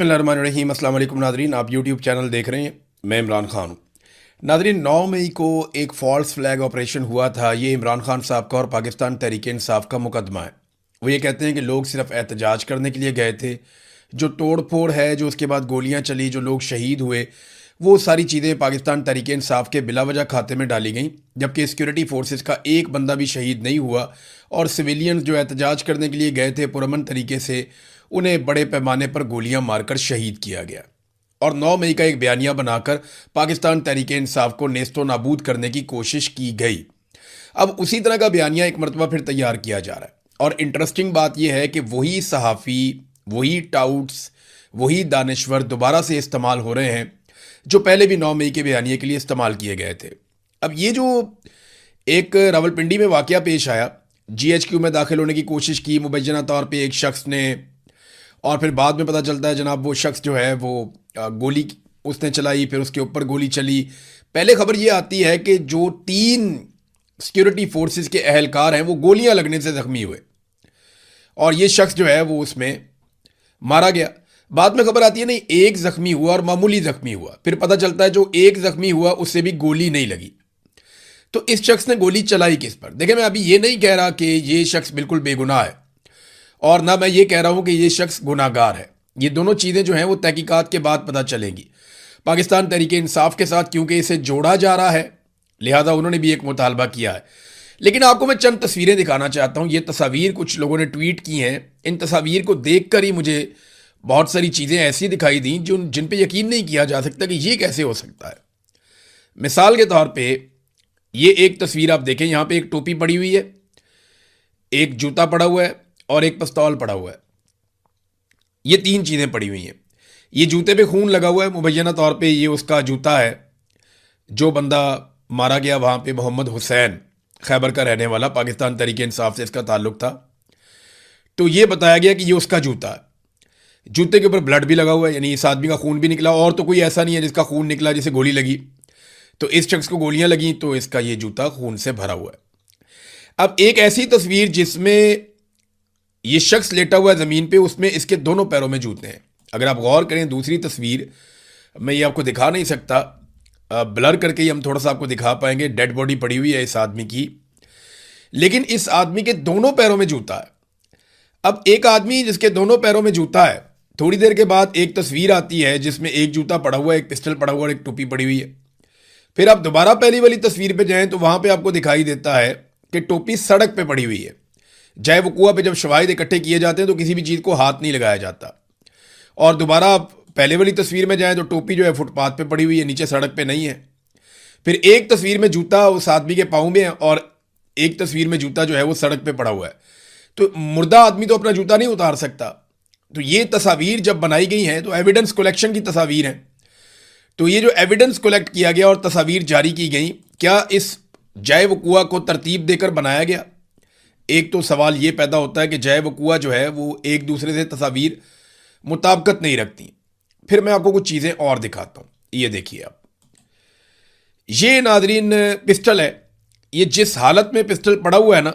बिस्मिल्लाहिर्रहमानिर्रहीम। अस्सलाम वालेकुम नादरीन, आप यूट्यूब चैनल देख रहे हैं। मैं इमरान खान हूँ। नादरीन, 9 मई को एक फॉल्स फ्लैग ऑपरेशन हुआ था। ये इमरान खान साहब का और पाकिस्तान तहरीक इंसाफ का मुकदमा है। वो ये कहते हैं कि लोग सिर्फ एहतजाज करने के लिए गए थे। जो तोड़ फोड़ है, जो उसके बाद गोलियाँ चली, जो लोग शहीद हुए, वो सारी चीज़ें पाकिस्तान तहरीक इंसाफ के बिलावजह खाते में डाली गई, जबकि सिक्योरिटी फोर्सेस का एक बंदा भी शहीद नहीं हुआ। और सिविलियंस जो एहतजाज करने के लिए गए थे पुरअमन तरीके से, उन्हें बड़े पैमाने पर गोलियां मारकर शहीद किया गया। और 9 मई का एक बयानिया बनाकर पाकिस्तान तहरीक इंसाफ को नेस्तो नाबूद करने की कोशिश की गई। अब उसी तरह का बयानिया एक मरतबा फिर तैयार किया जा रहा है। और इंटरेस्टिंग बात यह है कि वही सहाफ़ी, वही टाउट्स, वही दानश्वर दोबारा से इस्तेमाल हो रहे हैं जो पहले भी 9 मई के बयानिए के लिए इस्तेमाल किए गए थे। अब ये जो एक रावलपिंडी में वाक़या पेश आया, GHQ में दाखिल होने की कोशिश की मुबैना तौर पे एक शख्स ने, और फिर बाद में पता चलता है जनाब वो शख्स जो है वो गोली उसने चलाई, फिर उसके ऊपर गोली चली। पहले खबर ये आती है कि जो 3 सिक्योरिटी फोर्सेस के अहलकार हैं वो गोलियां लगने से ज़ख्मी हुए और ये शख्स जो है वो उसमें मारा गया। बाद में खबर आती है नहीं, एक ज़ख्मी हुआ और मामूली ज़ख्मी हुआ। फिर पता चलता है जो एक ज़ख्मी हुआ उससे भी गोली नहीं लगी। तो इस शख्स ने गोली चलाई किस पर? देखिए, मैं अभी ये नहीं कह रहा कि ये शख्स बिल्कुल बेगुनाह है और ना मैं ये कह रहा हूं कि ये शख्स गुनाहगार है। ये दोनों चीज़ें जो हैं वो तहकीकात के बाद पता चलेंगी। पाकिस्तान तहरीक इंसाफ के साथ क्योंकि इसे जोड़ा जा रहा है, लिहाजा उन्होंने भी एक मुतालबा किया है। लेकिन आपको मैं चंद तस्वीरें दिखाना चाहता हूं। ये तस्वीर कुछ लोगों ने ट्वीट की हैं। इन तस्वीर को देख कर ही मुझे बहुत सारी चीज़ें ऐसी दिखाई दी जिन पर यकीन नहीं किया जा सकता कि ये कैसे हो सकता है। मिसाल के तौर पर ये एक तस्वीर आप देखें, यहाँ पर एक टोपी पड़ी हुई है, एक जूता पड़ा हुआ है और एक पिस्तौल पड़ा हुआ है। ये 3 चीज़ें पड़ी हुई हैं। ये जूते पे खून लगा हुआ है, मुबैना तौर पे ये उसका जूता है। जो बंदा मारा गया वहाँ पे मोहम्मद हुसैन, खैबर का रहने वाला, पाकिस्तान तहरीक इंसाफ से इसका ताल्लुक था। तो ये बताया गया कि ये उसका जूता है। जूते के ऊपर ब्लड भी लगा हुआ है, यानी इस आदमी का खून भी निकला। और तो कोई ऐसा नहीं है जिसका खून निकला जिसे गोली लगी। तो इस शख्स को गोलियां लगी तो इसका ये जूता खून से भरा हुआ है। अब एक ऐसी तस्वीर जिसमें ये शख्स लेटा हुआ है ज़मीन पे, उसमें इसके दोनों पैरों में जूते हैं। अगर आप गौर करें दूसरी तस्वीर, मैं ये आपको दिखा नहीं सकता, ब्लर करके ही हम थोड़ा सा आपको दिखा पाएंगे। डेड बॉडी पड़ी हुई है इस आदमी की, लेकिन इस आदमी के दोनों पैरों में जूता है। अब एक आदमी जिसके दोनों पैरों में जूता है, थोड़ी देर के बाद एक तस्वीर आती है जिसमें एक जूता पड़ा हुआ है, एक पिस्टल पड़ा हुआ है और एक टोपी पड़ी हुई है। फिर आप दोबारा पहली वाली तस्वीर पर जाएं तो वहां पर आपको दिखाई देता है कि टोपी सड़क पर पड़ी हुई है। जय वकुआ पे जब शवाहिद इकट्ठे किए जाते हैं तो किसी भी चीज़ को हाथ नहीं लगाया जाता। और दोबारा आप पहले वाली तस्वीर में जाएं तो टोपी जो है फुटपाथ पे पड़ी हुई है, नीचे सड़क पे नहीं है। फिर एक तस्वीर में जूता उस आदमी के पाँव में है और एक तस्वीर में जूता जो है वो सड़क पे पड़ा हुआ है। तो मुर्दा आदमी तो अपना जूता नहीं उतार सकता। तो ये तस्वीर जब बनाई गई हैं तो एविडेंस कलेक्शन की तस्वीर है। तो ये जो एविडेंस कलेक्ट किया गया और तस्वीर जारी की गई, क्या इस जय वकुआ को तरतीब देकर बनाया गया? एक तो सवाल ये पैदा होता है कि जय वकुआ जो है वो एक दूसरे से तस्वीर मुताबिकत नहीं रखती। फिर मैं आपको कुछ चीज़ें और दिखाता हूँ। ये देखिए आप, ये नादरीन पिस्टल है। ये जिस हालत में पिस्टल पड़ा हुआ है ना,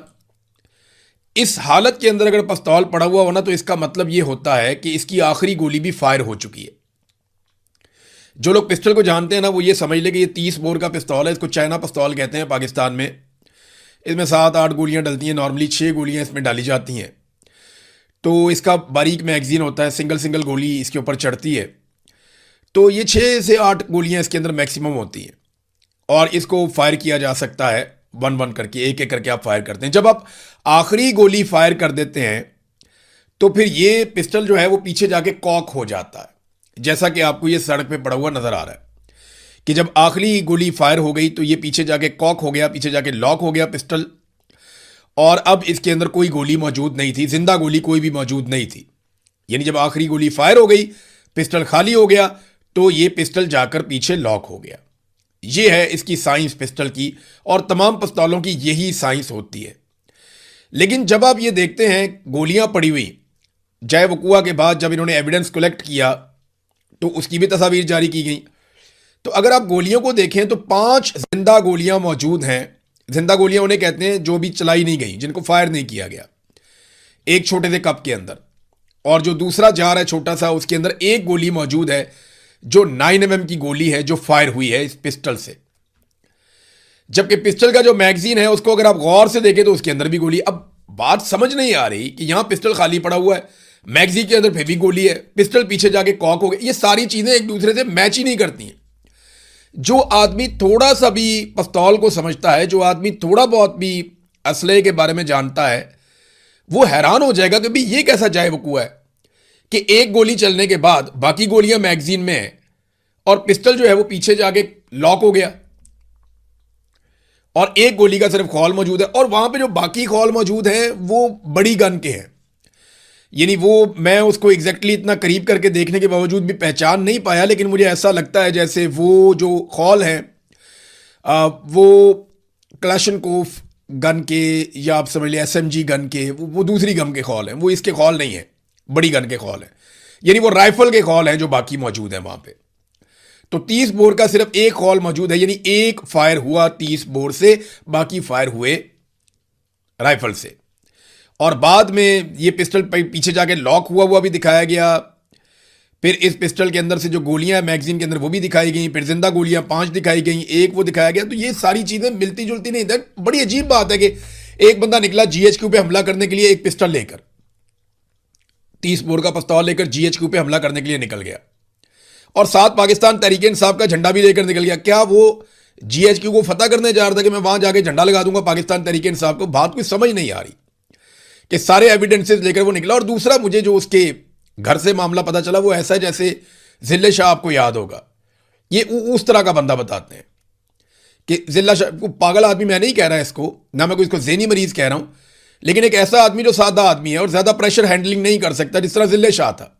इस हालत के अंदर अगर पिस्तौल पड़ा हुआ हो ना तो इसका मतलब ये होता है कि इसकी आखिरी गोली भी फायर हो चुकी है। जो लोग पिस्टल को जानते हैं ना वो ये समझ ले कि ये 30 बोर का पिस्तौल है। इसको चाइना पिस्तौल कहते हैं पाकिस्तान में। इसमें 7-8 गोलियां डलती हैं, नॉर्मली 6 गोलियां इसमें डाली जाती हैं। तो इसका बारीक मैगजीन होता है, सिंगल सिंगल गोली इसके ऊपर चढ़ती है। तो ये 6 से 8 गोलियां इसके अंदर मैक्सिमम होती हैं और इसको फायर किया जा सकता है 1-1 करके, एक एक करके आप फायर करते हैं। जब आप आखिरी गोली फायर कर देते हैं तो फिर ये पिस्टल जो है वो पीछे जाके कॉक हो जाता है, जैसा कि आपको ये सड़क पे पड़ा हुआ नजर आ रहा है कि जब आखिरी गोली फायर हो गई तो ये पीछे जाके कॉक हो गया, पीछे जाके लॉक हो गया पिस्टल। और अब इसके अंदर कोई गोली मौजूद नहीं थी, जिंदा गोली कोई भी मौजूद नहीं थी। यानी जब आखिरी गोली फायर हो गई, पिस्टल खाली हो गया, तो ये पिस्टल जाकर पीछे लॉक हो गया। ये है इसकी साइंस पिस्टल की, और तमाम पिस्तौलों की यही साइंस होती है। लेकिन जब आप ये देखते हैं गोलियां पड़ी हुई, जय वकुआ के बाद जब इन्होंने एविडेंस कलेक्ट किया तो उसकी भी तस्वीर जारी की गई। तो अगर आप गोलियों को देखें तो 5 जिंदा गोलियां मौजूद हैं। जिंदा गोलियां उन्हें कहते हैं जो भी चलाई नहीं गई, जिनको फायर नहीं किया गया, एक छोटे से कप के अंदर। और जो दूसरा जार है छोटा सा, उसके अंदर एक गोली मौजूद है जो 9mm की गोली है जो फायर हुई है इस पिस्टल से। जबकि पिस्टल का जो मैगजीन है उसको अगर आप गौर से देखें तो उसके अंदर भी गोली। अब बात समझ नहीं आ रही कि यहां पिस्टल खाली पड़ा हुआ है, मैगजीन के अंदर फिर भी गोली है, पिस्टल पीछे जाके कॉक हो गई। ये सारी चीजें एक दूसरे से मैच ही नहीं करती हैं। जो आदमी थोड़ा सा भी पिस्तौल को समझता है, जो आदमी थोड़ा बहुत भी असलहे के बारे में जानता है, वो हैरान हो जाएगा कि भाई ये कैसा जाए वकूआ है कि एक गोली चलने के बाद बाकी गोलियां मैगजीन में है और पिस्टल जो है वो पीछे जाके लॉक हो गया और एक गोली का सिर्फ खौल मौजूद है। और वहां पे जो बाकी खौल मौजूद हैं वो बड़ी गन के हैं। यानी वो मैं उसको एग्जैक्टली इतना करीब करके देखने के बावजूद भी पहचान नहीं पाया, लेकिन मुझे ऐसा लगता है जैसे वो जो खौल हैं वो क्लाशनकोफ गन के, या आप समझ लिया एसएमजी गन के, वो दूसरी गन के खौल हैं, वो इसके खौल नहीं है, बड़ी गन के खौल हैं। यानी वो राइफल के खौल हैं जो बाकी मौजूद हैं वहां पे। तो 30 बोर का सिर्फ एक खौल मौजूद है, यानी एक फायर हुआ 30 बोर से, बाकी फायर हुए राइफल से। और बाद में ये पिस्टल पीछे जाके लॉक हुआ हुआ भी दिखाया गया। फिर इस पिस्टल के अंदर से जो गोलियां मैगजीन के अंदर वो भी दिखाई गई, फिर जिंदा गोलियां 5 दिखाई गई, एक वो दिखाया गया। तो ये सारी चीजें मिलती जुलती नहीं थी। बड़ी अजीब बात है कि एक बंदा निकला जीएचक्यू पे हमला करने के लिए एक पिस्टल लेकर, 30 बोर का पिस्तौल लेकर जीएचक्यू पे हमला करने के लिए निकल गया और साथ पाकिस्तान तहरीक इंसाफ का झंडा भी लेकर निकल गया। क्या वो जीएचक्यू को फतह करने जा रहा था कि मैं वहां जाके झंडा लगा दूंगा पाकिस्तान तहरीक इंसाफ को? बात कुछ समझ नहीं आ रही कि सारे एविडेंसेस लेकर वो निकला। और दूसरा, मुझे जो उसके घर से मामला पता चला वो ऐसा है जैसे जिले शाह, आपको याद होगा, ये उस तरह का बंदा बताते हैं कि जिला शाह को पागल आदमी मैं नहीं कह रहा इसको, ना मैं कोई इसको ज़हनी मरीज कह रहा हूं, लेकिन एक ऐसा आदमी जो सादा आदमी है और ज्यादा प्रेशर हैंडलिंग नहीं कर सकता, जिस तरह जिले शाह था।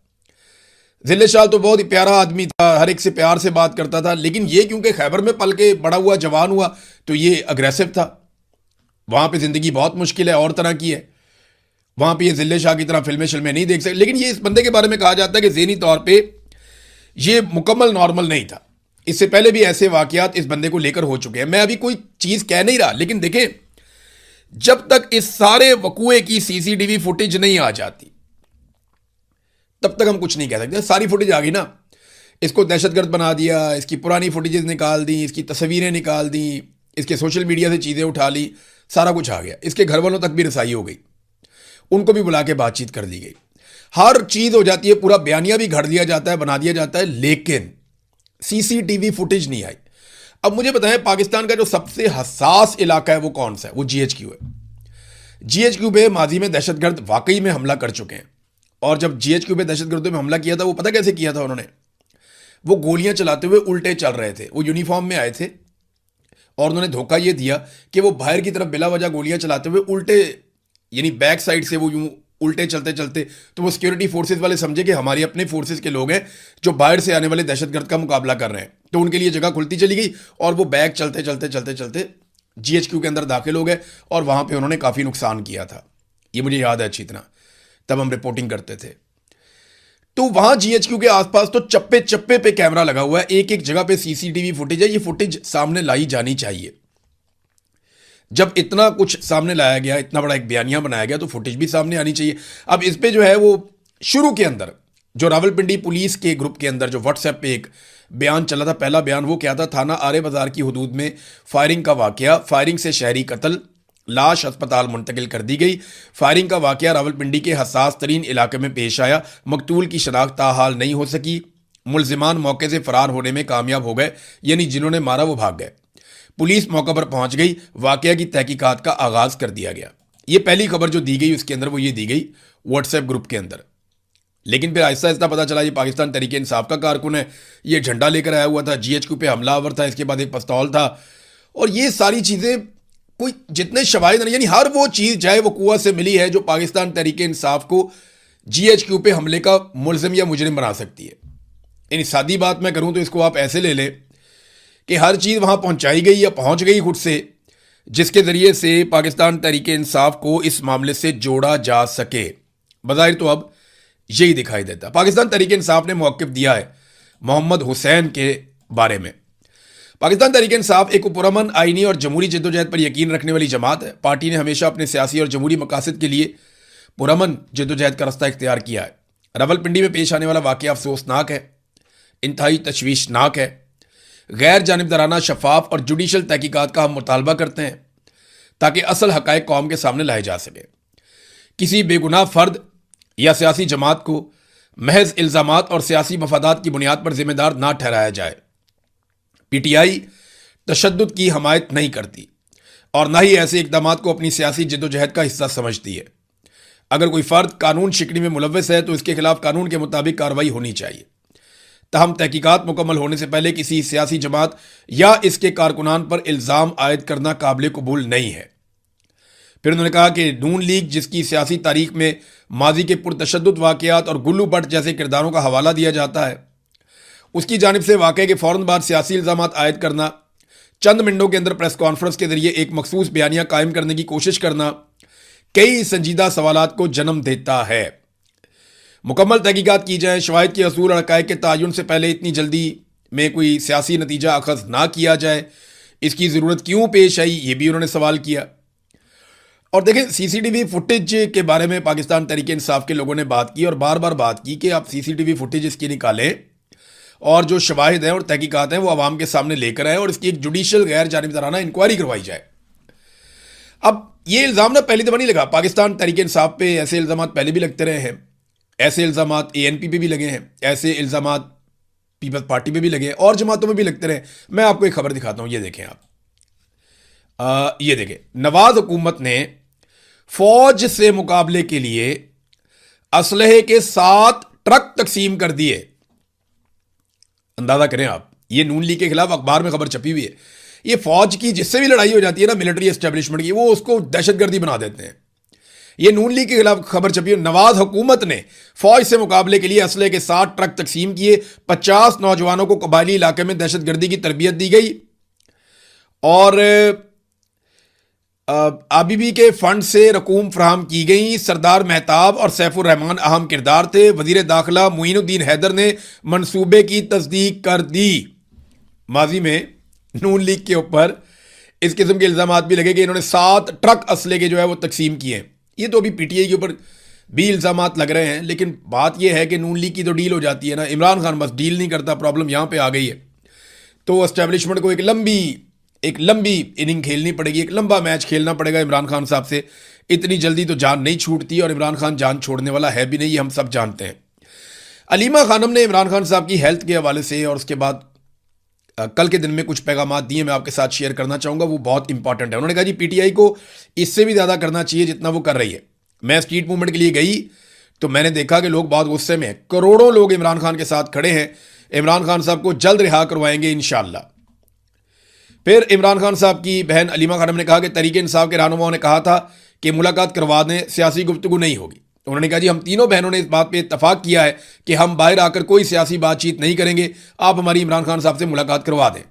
जिले शाह तो बहुत ही प्यारा आदमी था, हर एक से प्यार से बात करता था, लेकिन ये क्योंकि खैबर में पल के बड़ा हुआ, जवान हुआ, तो ये अग्रेसिव था। वहां पे जिंदगी बहुत मुश्किल है, और तरह की है। वहां पे ये जिले शाह की तरह फिल्में शिल्में नहीं देख सकते। लेकिन ये इस बंदे के बारे में कहा जाता है कि ज़हनी तौर पे ये मुकम्मल नॉर्मल नहीं था। इससे पहले भी ऐसे वाकयात इस बंदे को लेकर हो चुके हैं। मैं अभी कोई चीज कह नहीं रहा, लेकिन देखें, जब तक इस सारे वकूए की सीसीटीवी फुटेज नहीं आ जाती तब तक हम कुछ नहीं कह सकते। सारी फुटेज आ गई ना, इसको दहशतगर्द बना दिया, इसकी पुरानी फुटेजेस निकाल दी, इसकी तस्वीरें निकाल दी, इसके सोशल मीडिया से चीज़ें उठा ली, सारा कुछ आ गया। इसके घर वालों तक भी रसाई हो गई, उनको भी बुला के बातचीत कर दी गई, हर चीज़ हो जाती है, पूरा बयानिया भी घड़ दिया जाता है, बना दिया जाता है, लेकिन सीसीटीवी फुटेज नहीं आई। अब मुझे बताएं, पाकिस्तान का जो सबसे हसास इलाका है वो कौन सा है? वो जीएचक्यू है। जीएचक्यू पे माजी में दहशतगर्द वाकई में हमला कर चुके हैं। और जब जीएचक्यू पे दहशतगर्दों में हमला किया था, वो पता कैसे किया था उन्होंने? वो गोलियां चलाते हुए उल्टे चल रहे थे, वो यूनिफॉर्म में आए थे और उन्होंने धोखा ये दिया कि वो बाहर की तरफ बिला वजह गोलियां चलाते हुए उल्टे, यानी बैक साइड से वो यूं उल्टे चलते चलते, तो वो सिक्योरिटी फोर्सेज वाले समझे कि हमारे अपने फोर्सेज के लोग हैं जो बाहर से आने वाले दहशतगर्द का मुकाबला कर रहे हैं, तो उनके लिए जगह खुलती चली गई और वो बैक चलते चलते चलते चलते जीएचक्यू के अंदर दाखिल हो गए और वहां पे उन्होंने काफ़ी नुकसान किया था। ये मुझे याद है अच्छी तरह, तब हम रिपोर्टिंग करते थे। तो वहां जीएचक्यू के आसपास तो चप्पे चप्पे पे कैमरा लगा हुआ है, एक एक जगह पे सीसीटीवी फुटेज है। ये फुटेज सामने लाई जानी चाहिए। जब इतना कुछ सामने लाया गया, इतना बड़ा एक बयानिया बनाया गया, तो फुटेज भी सामने आनी चाहिए। अब इस पे जो है वो शुरू के अंदर जो रावलपिंडी पुलिस के ग्रुप के अंदर जो व्हाट्सएप पे एक बयान चला था, पहला बयान वो क्या था? थाना आरे बाजार की हदूद में फायरिंग का वाकया, फायरिंग से शहरी कत्ल, लाश अस्पताल मुंतकिल कर दी गई। फायरिंग का वाकया रावलपिंडी के हसास तरीन इलाके में पेश आया। मकतूल की शनाख्त ताहाल नहीं हो सकी। मुलजिमान मौके से फरार होने में कामयाब हो गए, यानी जिन्होंने मारा वो भाग गए। पुलिस मौके पर पहुंच गई, वाकया की तहकीकात का आगाज कर दिया गया। ये पहली खबर जो दी गई उसके अंदर वो ये दी गई व्हाट्सएप ग्रुप के अंदर। लेकिन फिर आहिस्ता आहिस्ता पता चला ये पाकिस्तान तहरीक इंसाफ का कारकुन है, ये झंडा लेकर आया हुआ था, जीएचक्यू पे हमलावर था, इसके बाद एक पिस्तौल था, और ये सारी चीज़ें कोई जितने शवाहिद नहीं, यानी हर वो चीज़ चाहे वो कुआ से मिली है जो पाकिस्तान तहरीक इंसाफ को जीएचक्यू पे हमले का मुलजिम या मुजरिम बना सकती है। यानी सादी बात मैं करूँ तो इसको आप ऐसे ले लें कि हर चीज़ वहाँ पहुँचाई गई या पहुँच गई खुद से, जिसके ज़रिए से पाकिस्तान तहरीक इंसाफ को इस मामले से जोड़ा जा सके। बज़ाहिर तो अब यही दिखाई देता। पाकिस्तान तहरीक इंसाफ ने मौक़िफ़ दिया है मोहम्मद हुसैन के बारे में। पाकिस्तान तहरीक इंसाफ एक पुरअमन आइनी और जमहूरी जद्दोजहद पर यकीन रखने वाली जमात है। पार्टी ने हमेशा अपने सियासी और जमहूरी मकासद के लिए पुरअमन जद्दोजहद का रास्ता इख्तियार किया है। रावलपिंडी में पेश आने वाला वाक़या अफसोसनाक है, इंतहाई तशवीशनाक है। गैर जानिबदाराना, शफाफ और जुडिशल तहकीकात का हम मुतालबा करते हैं ताकि असल हक़ाइक़ कौम के सामने लाए जा सके। किसी बेगुनाह फ़र्द या सियासी जमात को महज इल्ज़ामात और सियासी मफादात की बुनियाद पर जिम्मेदार ना ठहराया जाए। पीटीआई तशद्दुद की हमायत नहीं करती और ना ही ऐसे इक़दामात को अपनी सियासी जद्दोजहद का हिस्सा समझती है। अगर कोई फ़र्द कानून शिकनी में मुलव्वस है तो इसके खिलाफ कानून के मुताबिक कार्रवाई होनी चाहिए। तहम तहकीकात मुकम्मल होने से पहले किसी सियासी जमात या इसके कारकुनान पर इल्ज़ाम आयद करना काबिल कबूल नहीं है। फिर उन्होंने कहा कि नून लीग, जिसकी सियासी तारीख में माजी के पुरतशद्दुद वाक़यात और गुल्लू भट्ट जैसे किरदारों का हवाला दिया जाता है, उसकी जानिब से वाक़े के फ़ौरन बाद सियासी इल्ज़ामात आयद करना, चंद मिनटों के अंदर प्रेस कॉन्फ्रेंस के जरिए एक मखसूस बयानिया कायम करने की कोशिश करना कई संजीदा सवालात को जन्म देता है। मुकम्मल तहकीकात की जाए, शवाहिद के असूल और हक़ाइक़ के तयन से पहले इतनी जल्दी में कोई सियासी नतीजा अखज़ ना किया जाए, इसकी ज़रूरत क्यों पेश आई, ये भी उन्होंने सवाल किया। और देखें, सीसीटीवी फुटेज के बारे में पाकिस्तान तहरीक इंसाफ के लोगों ने बात की और बार बार बात की कि आप सीसीटीवी फुटेज इसकी निकालें और जो शवाहिद हैं और तहकीकात हैं वो आवाम के सामने लेकर आए और इसकी एक जुडिशल गैर जानिबदाराना इंक्वायरी करवाई जाए। अब ये इल्ज़ाम ना पहली दफ़ा नहीं लगा, पाकिस्तान तहरीक इंसाफ पे ऐसे इल्ज़ाम पहले भी लगते रहे हैं, ऐसे इल्ज़ाम ANP पे भी लगे हैं, ऐसे इल्ज़ाम पीपल्स पार्टी पे भी लगे हैं और जमातों में भी लगते रहे। मैं आपको एक खबर दिखाता हूँ, ये देखें आप, ये देखें, नवाज हुकूमत ने फौज से मुकाबले के लिए असलहे के 7 ट्रक तकसीम कर दिए। अंदाजा करें आप, ये नून लीग के खिलाफ अखबार में खबर छपी हुई है। ये फौज की जिससे भी लड़ाई हो जाती है ना, मिलिट्री एस्टेब्लिशमेंट की, वो उसको दहशतगर्दी बना देते हैं। ये नून लीग के खिलाफ खबर छपी है। नवाज हुकूमत ने फौज से मुकाबले के लिए असले के 7 ट्रक तकसीम किए, 50 नौजवानों को कबायली इलाके में दहशतगर्दी की तरबियत दी गई और आबीबी के फंड से रकूम फ्राहम की गई। सरदार मेहताब और सैफुर रहमान अहम किरदार थे। वजीर दाखिला मुइनुद्दीन हैदर ने मंसूबे की तस्दीक कर दी। माजी में नून लीग के ऊपर इस किस्म के इल्ज़ाम भी लगे कि इन्होंने 7 ट्रक असले के जो है वो तकसीम किए। ये तो अभी पीटीआई के ऊपर भी इल्ज़ाम लग रहे हैं, लेकिन बात यह है कि नून लीग की तो डील हो जाती है ना, इमरान खान बस डील नहीं करता। प्रॉब्लम यहाँ पे आ गई है। तो एस्टेब्लिशमेंट को एक लंबी इनिंग खेलनी पड़ेगी, एक लंबा मैच खेलना पड़ेगा इमरान खान साहब से। इतनी जल्दी तो जान नहीं छूटती और इमरान खान जान छोड़ने वाला है भी नहीं, ये हम सब जानते हैं। अलीमा खानम ने इमरान खान साहब की हेल्थ के हवाले से और उसके बाद कल के दिन में कुछ पैगाम दिए, मैं आपके साथ शेयर करना चाहूँगा, वो बहुत इंपॉर्टेंट है। उन्होंने कहा जी पीटीआई को इससे भी ज़्यादा करना चाहिए जितना वो कर रही है। मैं स्ट्रीट मूवमेंट के लिए गई तो मैंने देखा कि लोग बहुत गुस्से में हैं। करोड़ों लोग इमरान खान के साथ खड़े हैं। इमरान खान साहब को जल्द रिहा करवाएंगे इंशाअल्लाह। फिर इमरान खान साहब की बहन अलीमा खानम ने कहा कि तहरीक इंसाफ के रहनुमाओं ने कहा था कि मुलाकात करवा दें, सियासी गुफ्तगू नहीं होगी। उन्होंने कहा जी हम तीनों बहनों ने इस बात पे इत्तफाक किया है कि हम बाहर आकर कोई सियासी बातचीत नहीं करेंगे, आप हमारी इमरान खान साहब से मुलाकात करवा दें।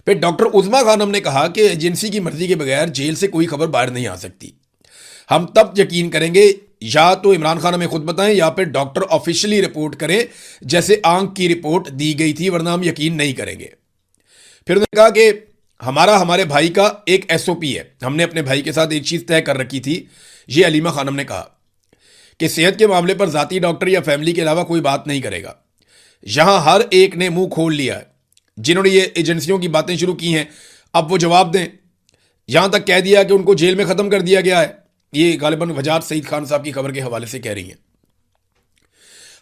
फिर डॉक्टर उज़मा खानम ने कहा कि एजेंसी की मर्जी के बगैर जेल से कोई खबर बाहर नहीं आ सकती। हम तब यकीन करेंगे या तो इमरान खान हमें खुद बताएं या फिर डॉक्टर ऑफिशियली रिपोर्ट करें जैसे आंख की रिपोर्ट दी गई थी, वरना हम यकीन नहीं करेंगे। फिर उन्होंने कहा कि हमारे भाई का एक SOP है, हमने अपने भाई के साथ एक चीज़ तय कर रखी थी। ये अलीमा खानम ने कहा कि सेहत के मामले पर ज़ाती डॉक्टर या फैमिली के अलावा कोई बात नहीं करेगा। यहां हर एक ने मुंह खोल लिया है, जिन्होंने ये एजेंसियों की बातें शुरू की हैं अब वो जवाब दें। यहां तक कह दिया कि उनको जेल में ख़त्म कर दिया गया है। ये गालिबन वजात सईद खान साहब की खबर के हवाले से कह रही हैं।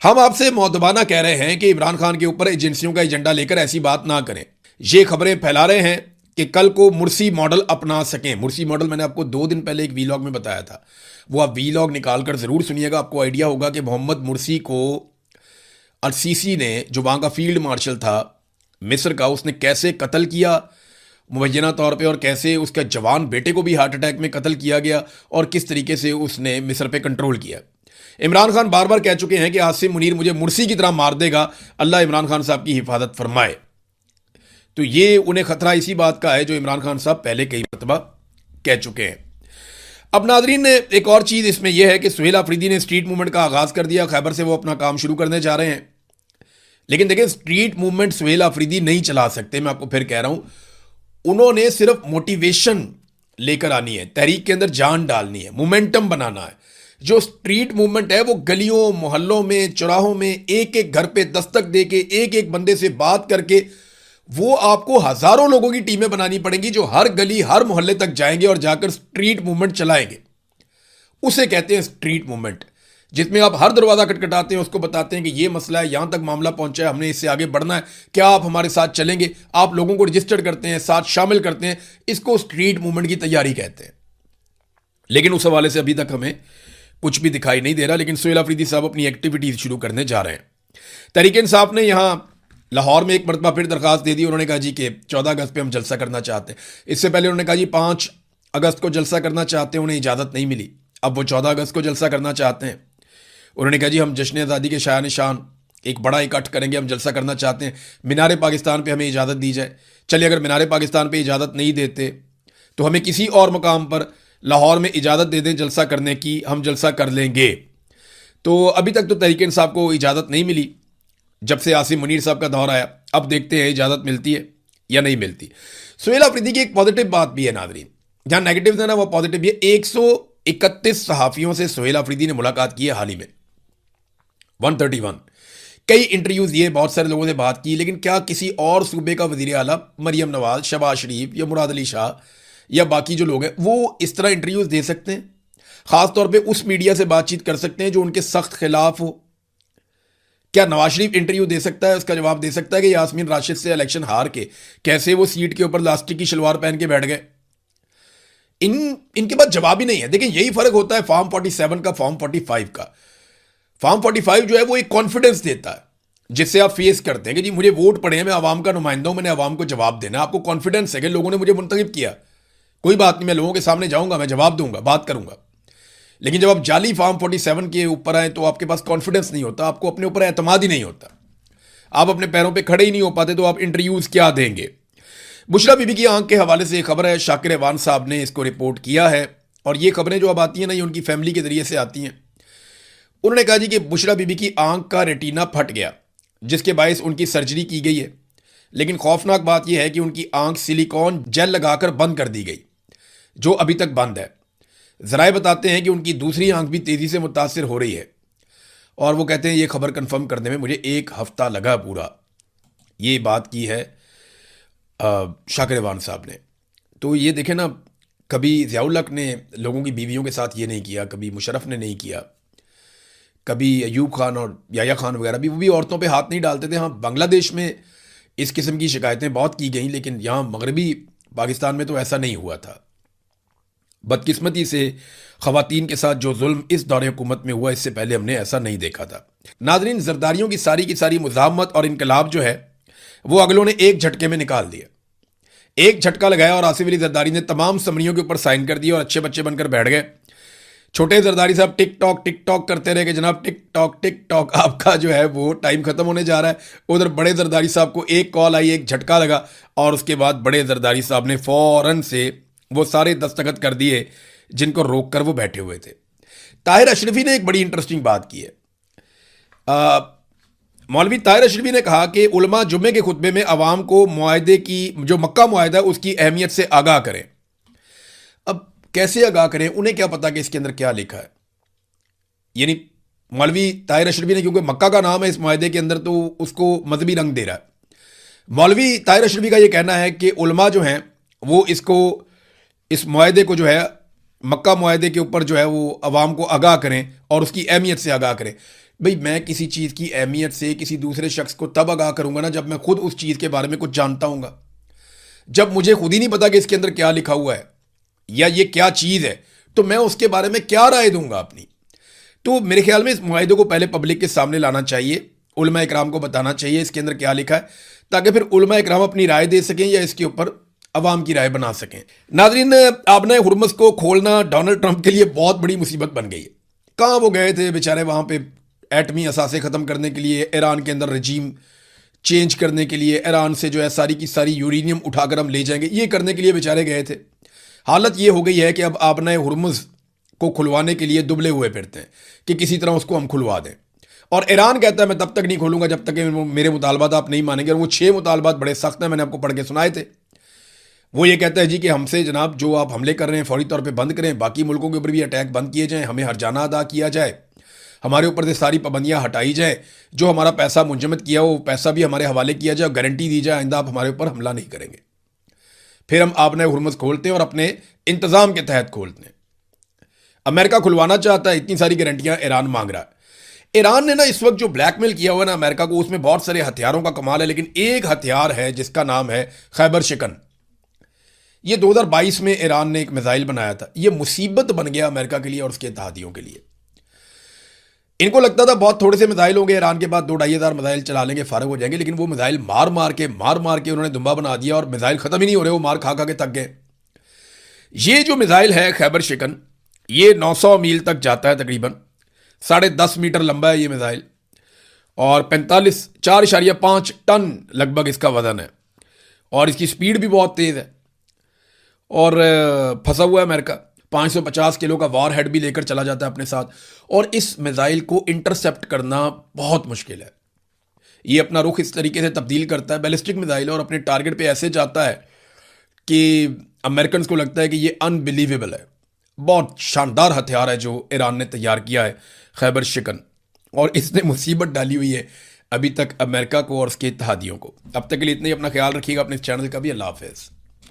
हम आपसे मौदबाना कह रहे हैं कि इमरान खान के ऊपर एजेंसियों का एजेंडा लेकर ऐसी बात ना करें। ये खबरें फैला रहे हैं कि कल को मुर्सी मॉडल अपना सकें। मुर्सी मॉडल मैंने आपको 2 दिन पहले एक वीलॉग में बताया था, वो आप वीलॉग निकाल कर ज़रूर सुनिएगा। आपको आइडिया होगा कि मोहम्मद मुर्सी को सीसी ने, जो वहाँ का फील्ड मार्शल था मिस्र का, उसने कैसे कत्ल किया मुबैना तौर पे, और कैसे उसके जवान बेटे को भी हार्ट अटैक में कत्ल किया गया और किस तरीके से उसने मिस्र पे कंट्रोल किया। इमरान खान बार बार कह चुके हैं कि आसिम मुनीर मुझे मुर्सी की तरह मार देगा, अल्लाह इमरान खान साहब की हिफाजत फरमाए। तो ये उन्हें खतरा इसी बात का है जो इमरान खान साहब पहले कई मरतबा कह चुके हैं। अब नाजरीन, एक और चीज़ इसमें यह है कि सुहेल अफरीदी ने स्ट्रीट मूवमेंट का आगाज़ कर दिया। खैबर से वो अपना काम शुरू करने जा रहे हैं। लेकिन देखिए, स्ट्रीट मूवमेंट सुहेल अफरीदी नहीं चला सकते। मैं आपको फिर कह रहा हूँ, उन्होंने सिर्फ मोटिवेशन लेकर आनी है, तहरीक के अंदर जान डालनी है, मोमेंटम बनाना है। जो स्ट्रीट मूवमेंट है वो गलियों मोहल्लों में चौराहों में एक एक घर पे दस्तक दे के एक एक बंदे से बात करके वो आपको हजारों लोगों की टीमें बनानी पड़ेंगी जो हर गली हर मोहल्ले तक जाएंगे और जाकर स्ट्रीट मूवमेंट चलाएंगे। उसे कहते हैं स्ट्रीट मूवमेंट, जिसमें आप हर दरवाजा खटखटाते हैं, उसको बताते हैं कि ये मसला है, यहां तक मामला पहुंचा है, हमने इससे आगे बढ़ना है, क्या आप हमारे साथ चलेंगे। आप लोगों को रजिस्टर करते हैं, साथ शामिल करते हैं। इसको स्ट्रीट मूवमेंट की तैयारी कहते हैं। लेकिन उस हवाले से अभी तक हमें कुछ भी दिखाई नहीं दे रहा। लेकिन सुहेल अफरीदी साहब अपनी एक्टिविटीज शुरू करने जा रहे हैं। तहरीक इंसाफ ने यहां लाहौर में एक मरतबा फिर दरखास्त दे दी। उन्होंने कहा जी कि 14 अगस्त पे हम जलसा करना चाहते हैं। इससे पहले उन्होंने कहा जी 5 अगस्त को जलसा करना चाहते हैं, उन्हें इजाज़त नहीं मिली। अब वो 14 अगस्त को जलसा करना चाहते हैं। उन्होंने कहा जी हम जश्न आज़ादी के शाया निशान एक बड़ा इकट्ठ करेंगे, हम जलसा करना चाहते हैं, मीनार पाकिस्तान पे हमें इजाज़त दी जाए। चलिए अगर मीनार पाकिस्तान पे इजाज़त नहीं देते तो हमें किसी और मकाम पर लाहौर में इजाज़त दे दें जलसा करने की, हम जलसा कर लेंगे। तो अभी तक तो तहरीक इंसाफ को इजाज़त नहीं मिली जब से आसिम मुनीर साहब का दौर आया। अब देखते हैं इजाज़त मिलती है या नहीं मिलती। सुहेल अफरीदी की एक पॉजिटिव बात भी है नाज़रीन, जहां नेगेटिव है ना वो पॉजिटिव भी है। 131 सहाफ़ियों से सुहेल अफरीदी ने मुलाकात की है हाल ही में, 131। कई इंटरव्यूज दिए, बहुत सारे लोगों से बात की, लेकिन क्या किसी और सूबे का वज़ीर आला मरियम नवाज, शहबाज शरीफ या मुराद अली शाह या बाकी जो लोग हैं वो इस तरह इंटरव्यूज दे सकते हैं? ख़ास तौर पे उस मीडिया से बातचीत कर सकते हैं जो उनके सख्त खिलाफ हो? क्या नवाज शरीफ इंटरव्यू दे सकता है, उसका जवाब दे सकता है कि यास्मीन राशिद से इलेक्शन हार के कैसे वो सीट के ऊपर लास्टिक की शलवार पहन के बैठ गए? इनके पास जवाब ही नहीं है। देखिए यही फर्क होता है फॉर्म 47 का, फॉर्म 45 का। फॉर्म 45 जो है वो एक कॉन्फिडेंस देता है जिससे आप फेस करते हैं कि जी मुझे वोट पड़े हैं, मैं आवाम का नुमाइंदा हूं, मैंने आवाम को जवाब देना। आपको कॉन्फिडेंस है कि लोगों ने मुझे मुंतखब किया, कोई बात नहीं, मैं लोगों के सामने जाऊंगा, मैं जवाब दूंगा, बात करूंगा। लेकिन जब आप जाली फॉर्म 47 के ऊपर आए तो आपके पास कॉन्फिडेंस नहीं होता, आपको अपने ऊपर एतमाद ही नहीं होता, आप अपने पैरों पे खड़े ही नहीं हो पाते, तो आप इंटरव्यूज क्या देंगे? बुशरा बीबी की आंख के हवाले से एक खबर है, शाकिर अवान साहब ने इसको रिपोर्ट किया है। और ये खबरें जो अब आती हैं ना, ये उनकी फैमिली के जरिए से आती हैं। उन्होंने कहा जी कि बुशरा बीबी की आंख का रेटिना फट गया, जिसके बायस उनकी सर्जरी की गई है। लेकिन खौफनाक बात यह है कि उनकी आंख सिलिकॉन जेल लगाकर बंद कर दी गई, जो अभी तक बंद है। जराए बताते हैं कि उनकी दूसरी आंख भी तेज़ी से मुतासिर हो रही है। और वो कहते हैं ये खबर कंफर्म करने में मुझे 1 हफ्ता लगा पूरा। ये बात की है शाकिर अवान साहब ने। तो ये देखें ना, कभी ज़ियाउल हक ने लोगों की बीवियों के साथ ये नहीं किया, कभी मुशर्रफ ने नहीं किया, कभी अयूब खान और याया खान वगैरह भी, वो भी औरतों पे हाथ नहीं डालते थे। हाँ, बांग्लादेश में इस किस्म की शिकायतें बहुत की गई, लेकिन यहाँ मगरबी पाकिस्तान में तो ऐसा नहीं हुआ था। बदकिस्मती से ख़वातीन के साथ जो जुल्म इस दौरे हुकूमत में हुआ, इससे पहले हमने ऐसा नहीं देखा था। नाज़रीन, ज़रदारियों की सारी मुज़ाहमत और इनकलाब जो है वो अगलों ने एक झटके में निकाल दिया। एक झटका लगाया और आसिफ अली जरदारी ने तमाम समरियों के ऊपर साइन कर दिया और अच्छे बच्चे बनकर बैठ गए। छोटे जरदारी साहब टिक टॉक करते रहे कि जनाब टिक टॉक आपका जो है वो टाइम खत्म होने जा रहा है। उधर बड़े जरदारी साहब को एक कॉल आई, एक झटका लगा और उसके बाद बड़े जरदारी साहब ने फौरन से वो सारे दस्तखत कर दिए जिनको रोक कर वो बैठे हुए थे। ताहिर अशरफी ने एक बड़ी इंटरेस्टिंग बात की है। मौलवी ताहिर अशरफी ने कहा कि उलमा जुम्मे के खुतबे में अवाम को मुआहदे की, जो मक्का मुआहदा है उसकी अहमियत से आगाह करें। अब कैसे आगाह करें? उन्हें क्या पता कि इसके अंदर क्या लिखा है। यानी मौलवी ताहिर अशरफी ने, क्योंकि मक्का का नाम है इस मुआहदे के अंदर, तो उसको मजहबी रंग दे रहा है। मौलवी ताहिर अशरफी का यह कहना है कि उलमा जो हैं वो इस मुआहदे को जो है मक्का मुआहदे के ऊपर जो है वो अवाम को आगाह करें और उसकी अहमियत से आगाह करें। भाई, मैं किसी चीज़ की अहमियत से किसी दूसरे शख्स को तब आगाह करूंगा ना जब मैं खुद उस चीज़ के बारे में कुछ जानता हूँगा। जब मुझे खुद ही नहीं पता कि इसके अंदर क्या लिखा हुआ है या ये क्या चीज़ है, तो मैं उसके बारे में क्या राय दूंगा अपनी? तो मेरे ख्याल में इस मुआहदे को पहले पब्लिक के सामने लाना चाहिए, उलमा इकराम को बताना चाहिए इसके अंदर क्या लिखा है, ताकि फिर उलमा इकराम अपनी राय दे सकें या इसके ऊपर अवाम की राय बना सकें। नाज़रीन, आबना हुर्मुज़ को खोलना डोनाल्ड ट्रंप के लिए बहुत बड़ी मुसीबत बन गई है। कहाँ वो गए थे बेचारे वहाँ पे एटमी असासे ख़त्म करने के लिए, ईरान के अंदर रजीम चेंज करने के लिए, ईरान से जो है सारी की सारी यूरेनियम उठाकर हम ले जाएंगे, ये करने के लिए बेचारे गए थे। हालत ये हो गई है कि अब आबना हुर्मुज़ को खुलवाने के लिए दुबले हुए फिरते हैं कि किसी तरह उसको हम खुलवा दें। और ईरान कहता है मैं तब तक नहीं खोलूंगा जब तक कि मेरे मुतालबात आप नहीं मानेंगे। और वो 6 मुतालबात बड़े सख्त हैं, मैंने आपको पढ़ के सुनाए थे। वो ये कहता है जी कि हमसे जनाब जो आप हमले कर रहे हैं फौरी तौर पे बंद करें, बाकी मुल्कों के ऊपर भी अटैक बंद किए जाएं, हमें हर्जाना अदा किया जाए, हमारे ऊपर से सारी पाबंदियां हटाई जाए, जो हमारा पैसा मुंजमद किया हो वो पैसा भी हमारे हवाले किया जाए, गारंटी दी जाए आइंदा आप हमारे ऊपर हमला नहीं करेंगे। फिर हम आपने हुरमुज़ खोलते हैं और अपने इंतज़ाम के तहत खोलते हैं। अमेरिका खुलवाना चाहता है, इतनी सारी गारंटियां ईरान मांग रहा है। ईरान ने ना इस वक्त जो ब्लैकमेल किया हुआ है ना अमेरिका को, उसमें बहुत सारे हथियारों का कमाल है, लेकिन एक हथियार है जिसका नाम है खैबर शिकन। ये 2022 में ईरान ने एक मिसाइल बनाया था। ये मुसीबत बन गया अमेरिका के लिए और उसके इत्तेहादियों के लिए। इनको लगता था बहुत थोड़े से मिसाइल होंगे, ईरान के बाद 2-2.5 हज़ार मिसाइल चला लेंगे, फारग हो जाएंगे, लेकिन वो मिसाइल मार मार के उन्होंने दुम्बा बना दिया और मिसाइल खत्म ही नहीं हो रहे, वो मार खा खा के थक गए। ये जो मिसाइल है खैबर शिकन, ये 900 मील तक जाता है, तकरीबन 10.5 मीटर लंबा है ये मिसाइल, और 4.5 टन लगभग इसका वजन है, और इसकी स्पीड भी बहुत तेज़ है। और फंसा हुआ है अमेरिका, 550 किलो का वार हेड भी लेकर चला जाता है अपने साथ, और इस मिसाइल को इंटरसेप्ट करना बहुत मुश्किल है। ये अपना रुख इस तरीके से तब्दील करता है, बैलिस्टिक मिसाइल है, और अपने टारगेट पे ऐसे जाता है कि अमेरिकन को लगता है कि ये अनबिलीवेबल है। बहुत शानदार हथियार है जो ईरान ने तैयार किया है खैबर शिकन, और इसने मुसीबत डाली हुई है अभी तक अमेरिका को और उसके इत्तेहादियों को। अब तक के लिए इतना ही, अपना ख्याल रखिएगा, अपने इस चैनल का भी। अल्लाह हाफिज़।